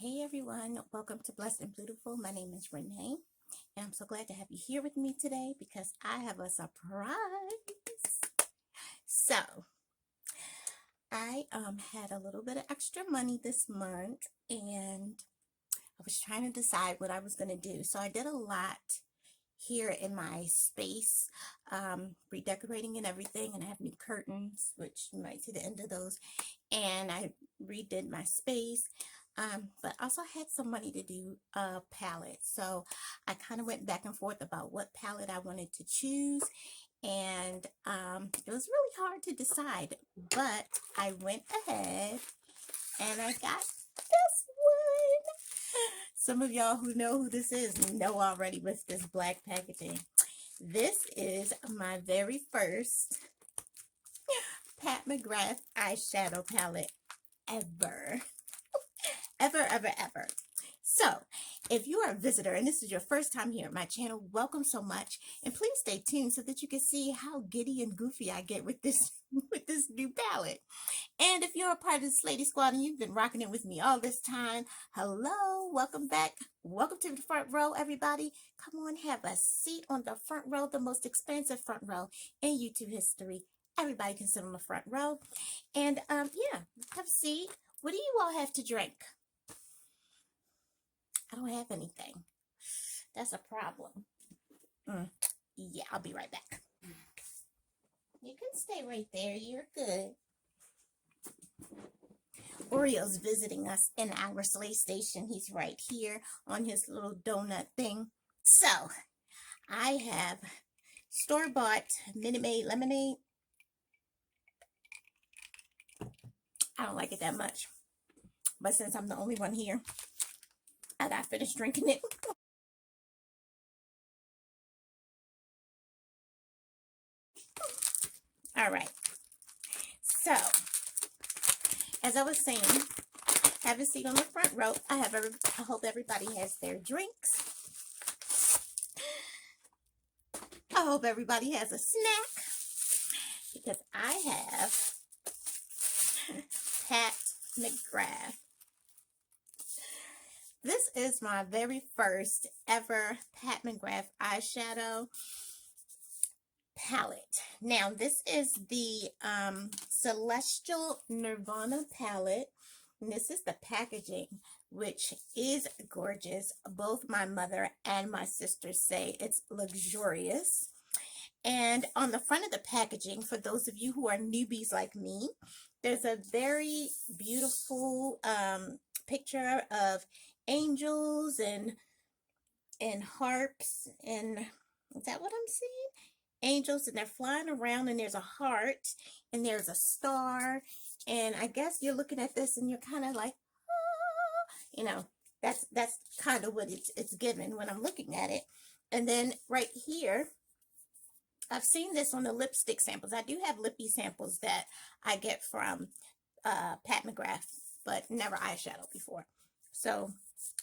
Hey everyone, welcome to Blessed and Beautiful. My name is Renee, and I'm so glad to have you here with me today because I have a surprise. So, I had a little bit of extra money this month, and I was trying to decide what I was going to do. So, I did a lot here in my space, redecorating and everything, and I have new curtains, which you might see the end of those, and I redid my space. But also had some money to do a palette. So I kind of went back and forth about what palette I wanted to choose. And it was really hard to decide. But I went ahead and I got this one. Some of y'all who know who this is know already with this black packaging. This is my very first Pat McGrath eyeshadow palette ever. Ever. So, if you are a visitor and this is your first time here at my channel, welcome so much. And please stay tuned so that you can see how giddy and goofy I get with this new palette. And if you're a part of this Lady Squad and you've been rocking it with me all this time, hello, welcome back. Welcome to the front row, everybody. Come on, have a seat on the front row, the most expensive front row in YouTube history. Everybody can sit on the front row. And yeah, have a seat. What do you all have to drink? I don't have anything. That's a problem. Yeah, I'll be right back. You can stay right there. You're good. Oreo's visiting us in our slave station. He's right here on his little donut thing. So, I have store-bought Minute Maid lemonade. I don't like it that much. But since I'm the only one here, I got finished drinking it. All right. So, as I was saying, have a seat on the front row. I hope everybody has their drinks. I hope everybody has a snack because I have Pat McGrath. This is my very first ever Pat McGrath eyeshadow palette. Now, this is the Celestial Nirvana palette. And this is the packaging, which is gorgeous. Both my mother and my sister say it's luxurious. And on the front of the packaging, for those of you who are newbies like me, there's a very beautiful picture of angels and harps, and is that what I'm seeing? Angels, and they're flying around, and there's a heart, and there's a star, and I guess you're looking at this and you're kind of like, ah, you know, that's kind of what it's given when I'm looking at it. And then right here, I've seen this on the lipstick samples. I do have lippy samples that I get from Pat McGrath, but never eyeshadow before. So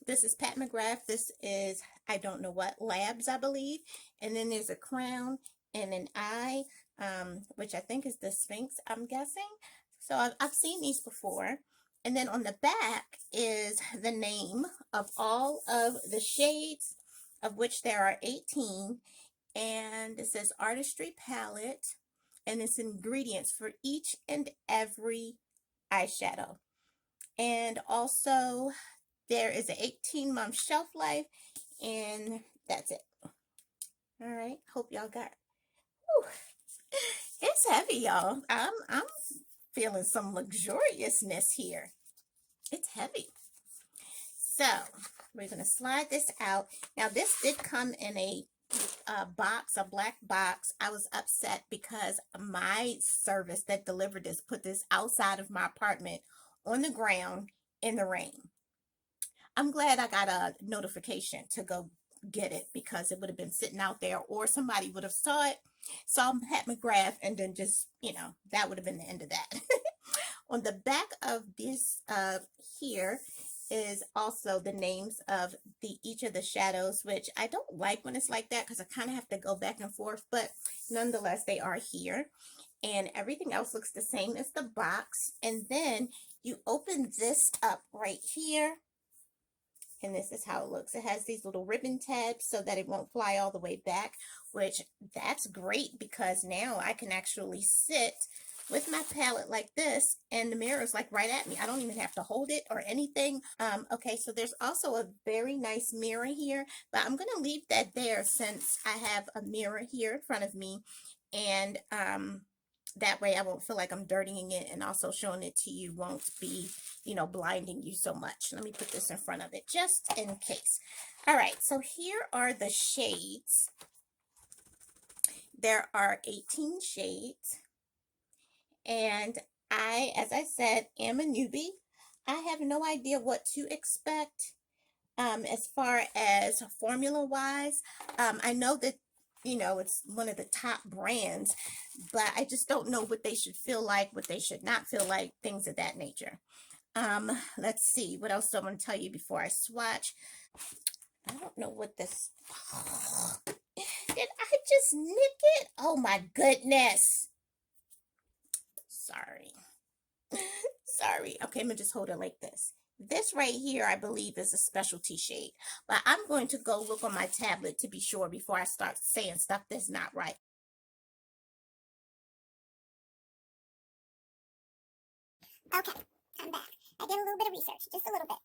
this is Pat McGrath. This is, I don't know what, Labs, I believe. And then there's a crown and an eye, which I think is the Sphinx, I'm guessing. So I've seen these before. And then on the back is the name of all of the shades, of which there are 18. And it says Artistry Palette. And it's ingredients for each and every eyeshadow. And also, there is an 18-month shelf life, and that's it. All right, hope y'all got. Whew. It's heavy, y'all. I'm feeling some luxuriousness here. It's heavy. So we're gonna slide this out. Now this did come in a box, a black box. I was upset because my service that delivered this put this outside of my apartment on the ground in the rain. I'm glad I got a notification to go get it because it would have been sitting out there, or somebody would have saw Pat McGrath, and then just, you know, that would have been the end of that. On the back of this here is also the names of each of the shadows, which I don't like when it's like that because I kind of have to go back and forth, but nonetheless, they are here. And everything else looks the same as the box. And then you open this up right here, And this is how it looks. It has these little ribbon tabs so that it won't fly all the way back, which that's great because now I can actually sit with my palette like this and the mirror is like right at me. I don't even have to hold it or anything. Okay, so there's also a very nice mirror here, but I'm going to leave that there since I have a mirror here in front of me, and that way I won't feel like I'm dirtying it, and also showing it to you won't be, you know, blinding you so much. Let me put this in front of it just in case. All right, so here are the shades. There are 18 shades, and I, as I said, am a newbie. I have no idea what to expect as far as formula wise. I know that, you know, it's one of the top brands, but I just don't know what they should feel like, what they should not feel like, things of that nature. Let's see, what else do I want to tell you before I swatch? I don't know what this, did I just nick it? Oh my goodness. Sorry. Sorry. Okay, I'm gonna just hold it like this. This right here, I believe, is a specialty shade, but I'm going to go look on my tablet to be sure before I start saying stuff that's not right. Okay, I'm back. I did a little bit of research, just a little bit.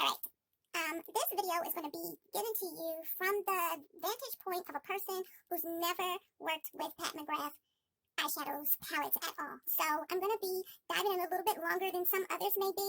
All right. This video is going to be given to you from the vantage point of a person who's never worked with Pat McGrath eyeshadows, palettes at all. So I'm going to be diving in a little bit longer than some others may be.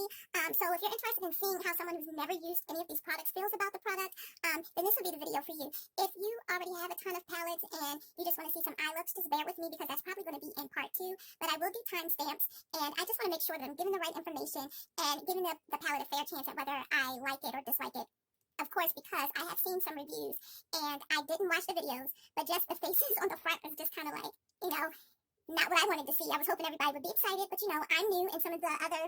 So if you're interested in seeing how someone who's never used any of these products feels about the product, then this will be the video for you. If you already have a ton of palettes and you just want to see some eye looks, just bear with me because that's probably going to be in part 2. But I will do timestamps, and I just want to make sure that I'm giving the right information and giving the palette a fair chance at whether I like it or dislike it. Of course, because I have seen some reviews and I didn't watch the videos, but just the faces on the front is just kind of like, you know, not what I wanted to see. I was hoping everybody would be excited, but you know, I'm new and some of the other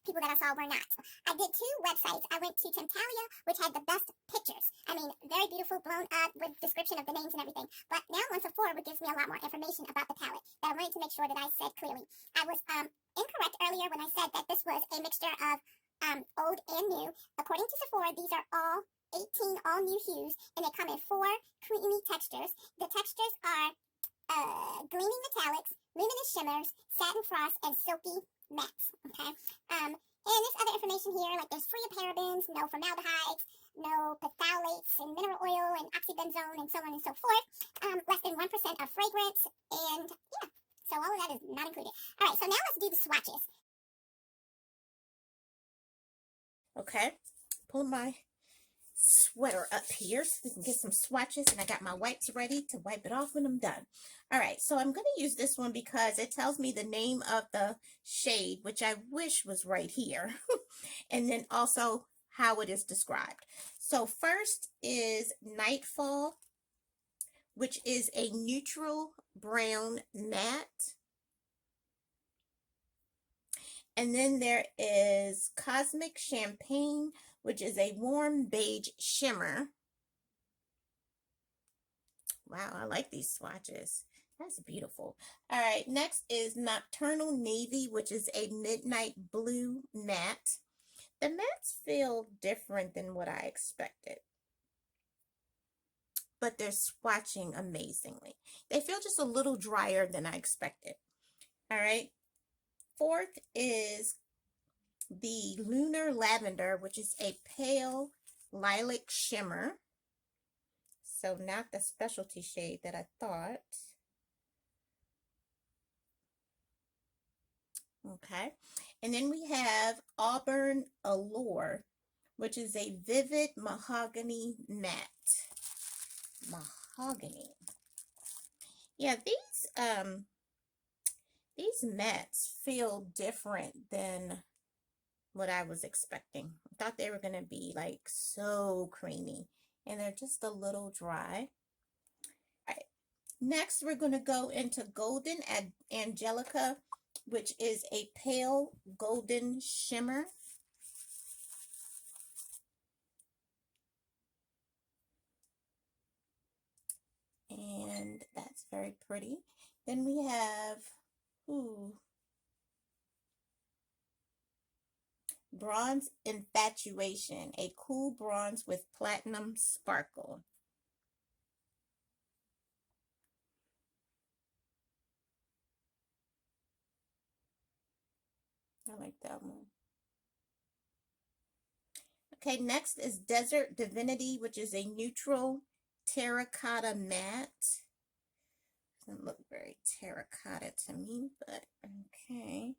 people that I saw were not. I did 2 websites. I went to Temptalia, which had the best pictures. I mean, very beautiful, blown up with description of the names and everything. But now 1 to 4 gives me a lot more information about the palette that I wanted to make sure that I said clearly. I was incorrect earlier when I said that this was a mixture of old and new. According to Sephora, these are all 18 all new hues, and they come in 4 creamy textures. The textures are gleaming metallics, luminous shimmers, satin frost, and silky mattes. Okay. And there's other information here, like there's free of parabens, no formaldehydes, no phthalates, and mineral oil, and oxybenzone, and so on and so forth. Less than 1% of fragrance, and yeah. So all of that is not included. All right. So now let's do the swatches. Okay. Pull my sweater up here so we can get some swatches, and I got my wipes ready to wipe it off when I'm done. All right, so I'm going to use this one because it tells me the name of the shade, which I wish was right here, and then also how it is described. So first is Nightfall, which is a neutral brown matte. And then there is Cosmic Champagne, which is a warm beige shimmer. Wow, I like these swatches. That's beautiful. All right, next is Nocturnal Navy, which is a midnight blue matte. The mattes feel different than what I expected, but they're swatching amazingly. They feel just a little drier than I expected. All right, fourth is the Lunar Lavender, which is a pale lilac shimmer. So not the specialty shade that I thought. Okay. And then we have Auburn Allure, which is a vivid mahogany matte. Mahogany. Yeah, these mattes feel different than what I was expecting. I thought they were going to be like so creamy, and they're just a little dry. All right. Next, we're going to go into Golden Angelica, which is a pale golden shimmer. And that's very pretty. Then we have Bronze Infatuation, a cool bronze with platinum sparkle. I like that one. Okay, next is Desert Divinity, which is a neutral terracotta matte. Doesn't look very terracotta to me, but okay.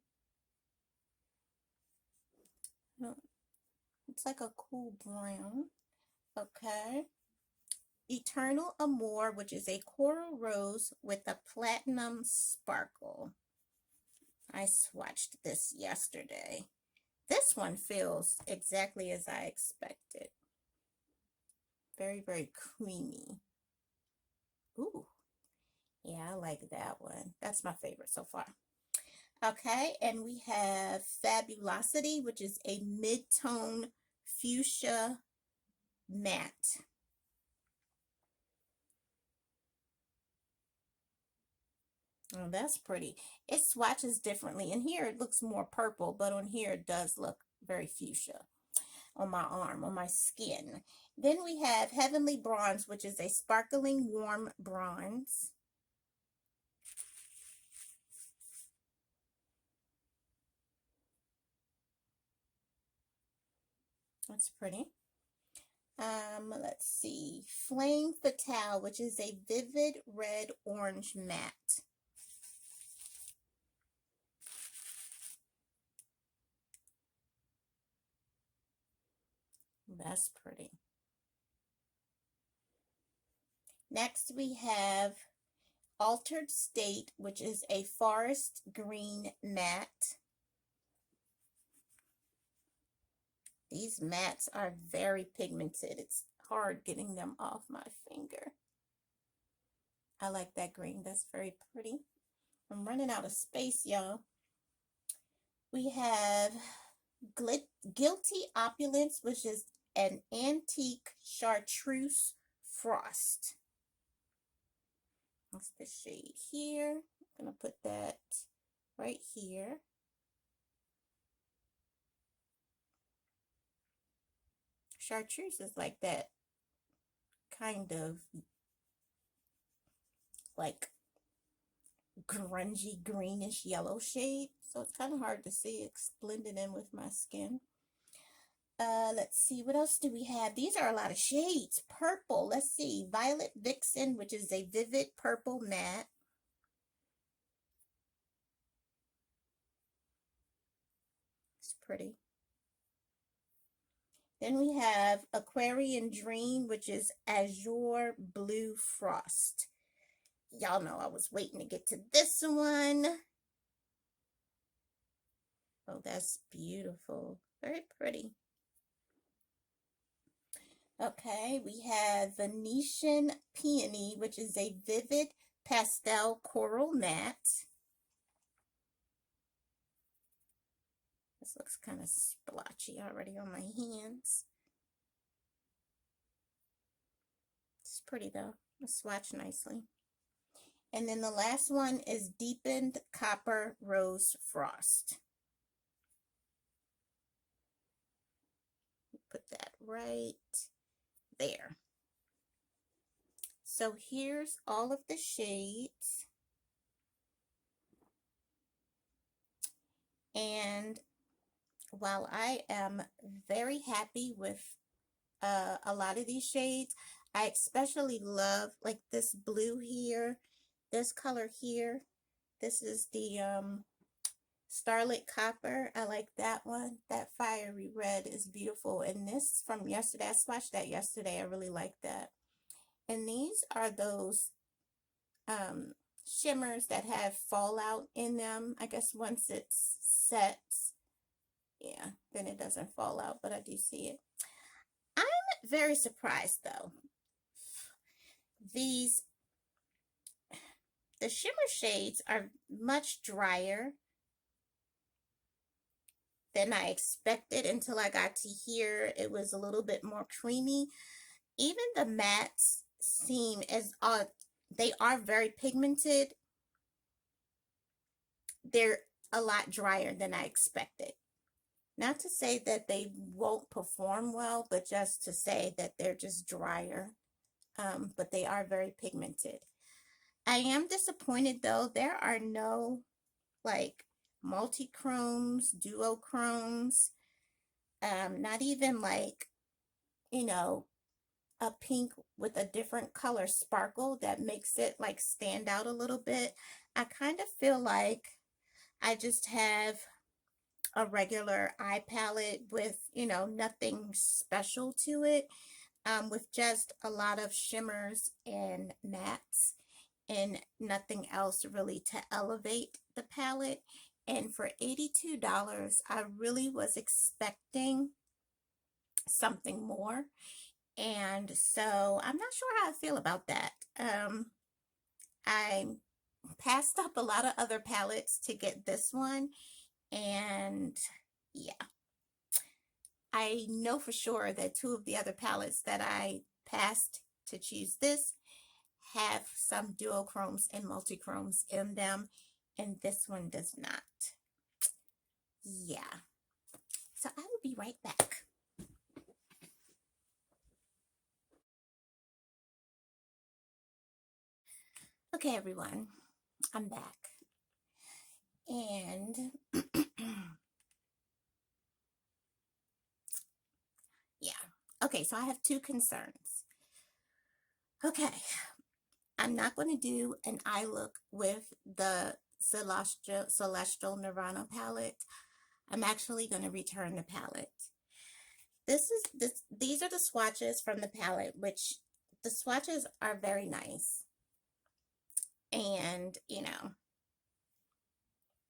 It's like a cool brown. Okay. Eternal Amour, which is a coral rose with a platinum sparkle. I swatched this yesterday. This one feels exactly as I expected. Very, very creamy. Ooh. Yeah, I like that one. That's my favorite so far. Okay, and we have Fabulosity, which is a mid-tone fuchsia matte. Oh, that's pretty. It swatches differently. In here, it looks more purple, but on here, it does look very fuchsia on my arm, on my skin. Then we have Heavenly Bronze, which is a sparkling warm bronze. That's pretty. Let's see. Flame Fatale, which is a vivid red orange matte. That's pretty. Next we have Altered State, which is a forest green matte. These mattes are very pigmented. It's hard getting them off my finger. I like that green. That's very pretty. I'm running out of space, y'all. We have Guilty Opulence, which is an antique chartreuse frost. That's the shade here. I'm going to put that right here. Chartreuse is like that kind of like grungy greenish yellow shade, so it's kind of hard to see. It's blended in with my skin. Let's see, what else do we have? These are a lot of shades. Purple, let's see, Violet Vixen, which is a vivid purple matte. It's pretty. Then we have Aquarian Dream, which is Azure Blue Frost. Y'all know I was waiting to get to this one. Oh, that's beautiful. Very pretty. Okay, we have Venetian Peony, which is a vivid pastel coral matte. This looks kind of splotchy already on my hands. It's pretty though. It'll swatch nicely. And then the last one is Deepened Copper Rose Frost. Put that right there. So here's all of the shades. And while I am very happy with a lot of these shades, I especially love like this blue here, this color here. This is the Starlit Copper. I like that one. That fiery red is beautiful. And this from yesterday, I swatched that yesterday. I really like that. And these are those shimmers that have fallout in them. I guess once it's set, yeah, then it doesn't fall out, but I do see it. I'm very surprised though. The shimmer shades are much drier than I expected until I got to here. It was a little bit more creamy. Even the mattes seem as they are very pigmented. They're a lot drier than I expected. Not to say that they won't perform well, but just to say that they're just drier. But they are very pigmented. I am disappointed though. There are no like multi-chromes, duochromes, not even like, you know, a pink with a different color sparkle that makes it like stand out a little bit. I kind of feel like I just have a regular eye palette with, nothing special to it, with just a lot of shimmers and mattes and nothing else really to elevate the palette. And for $82, I really was expecting something more. And so I'm not sure how I feel about that. I passed up a lot of other palettes to get this one. And yeah, I know for sure that two of the other palettes that I passed to choose this have some duochromes and multichromes in them, and this one does not. Yeah. So I will be right back. Okay, everyone, I'm back. And yeah. Okay, so I have two concerns. Okay, I'm not going to do an eye look with the Celestial Nirvana palette. I'm actually going to return the palette. These are the swatches from the palette, which the swatches are very nice. And,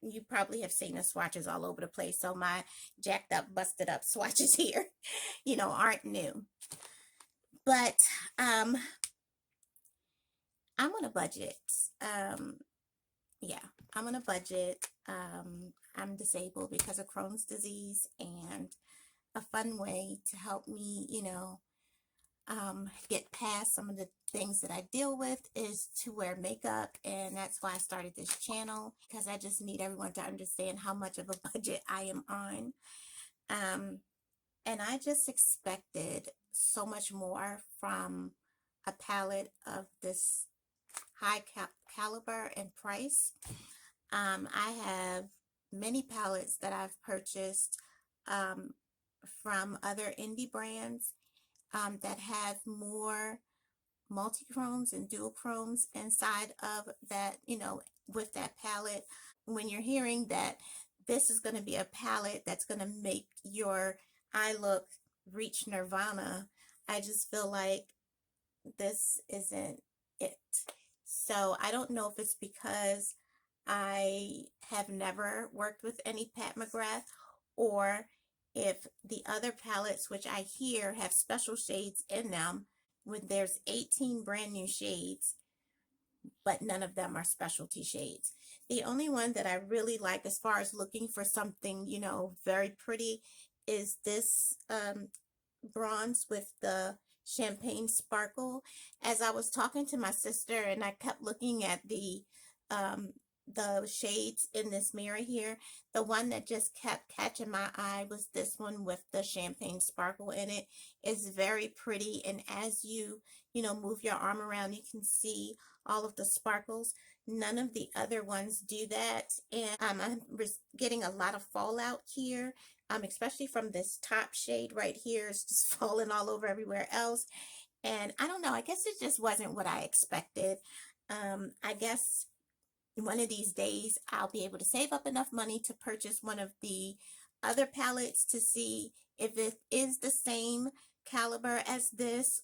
you probably have seen the swatches all over the place. So my jacked up, busted up swatches here, aren't new. But I'm on a budget. Yeah, I'm on a budget. I'm disabled because of Crohn's disease, and a fun way to help me, get past some of the things that I deal with is to wear makeup. And that's why I started this channel, because I just need everyone to understand how much of a budget I am on. And I just expected so much more from a palette of this high caliber and price. I have many palettes that I've purchased from other indie brands that have more multi-chromes and dual chromes inside of that, with that palette. When you're hearing that this is going to be a palette that's going to make your eye look reach Nirvana, I just feel like this isn't it. So I don't know if it's because I have never worked with any Pat McGrath, or if the other palettes, which I hear have special shades in them, when there's 18 brand new shades, but none of them are specialty shades. The only one that I really like as far as looking for something, very pretty, is this bronze with the champagne sparkle. As I was talking to my sister and I kept looking at the shades in this mirror here, the one that just kept catching my eye was this one with the champagne sparkle in it. It's very pretty, and as you move your arm around, you can see all of the sparkles. None of the other ones do that, and I'm getting a lot of fallout here, especially from this top shade right here. It's just falling all over everywhere else, and I don't know, I guess it just wasn't what I expected. I guess one of these days I'll be able to save up enough money to purchase one of the other palettes to see if it is the same caliber as this.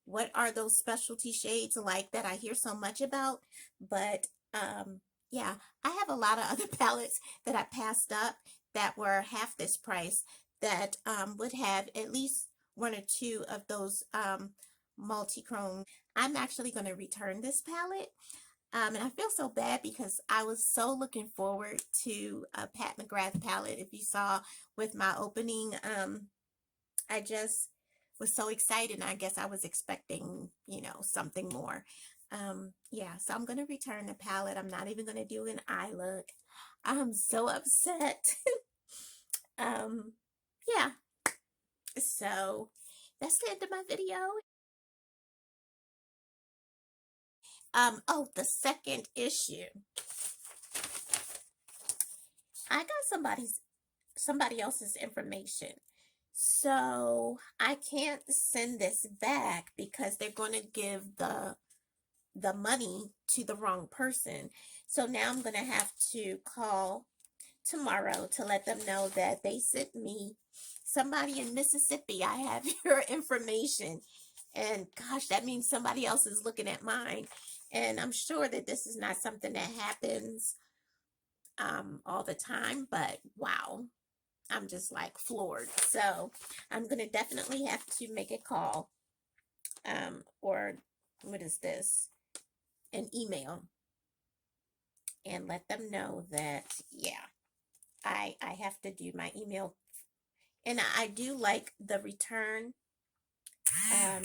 What are those specialty shades like that I hear so much about? But yeah, I have a lot of other palettes that I passed up that were half this price, that would have at least one or two of those multi-chrome. I'm actually going to return this palette. And I feel so bad because I was so looking forward to a Pat McGrath palette. If you saw with my opening, I just was so excited. I guess I was expecting, something more. Yeah, so I'm going to return the palette. I'm not even going to do an eye look. I'm so upset. Yeah, so that's the end of my video. Oh, the second issue. I got somebody else's information. So I can't send this back because they're going to give the money to the wrong person. So now I'm going to have to call tomorrow to let them know that they sent me somebody in Mississippi. I have your information. And gosh, that means somebody else is looking at mine. And I'm sure that this is not something that happens all the time, but wow, I'm just like floored. So I'm gonna definitely have to make a call, or what is this? An email, and let them know that yeah, I have to do my email, and I do like the return. Um,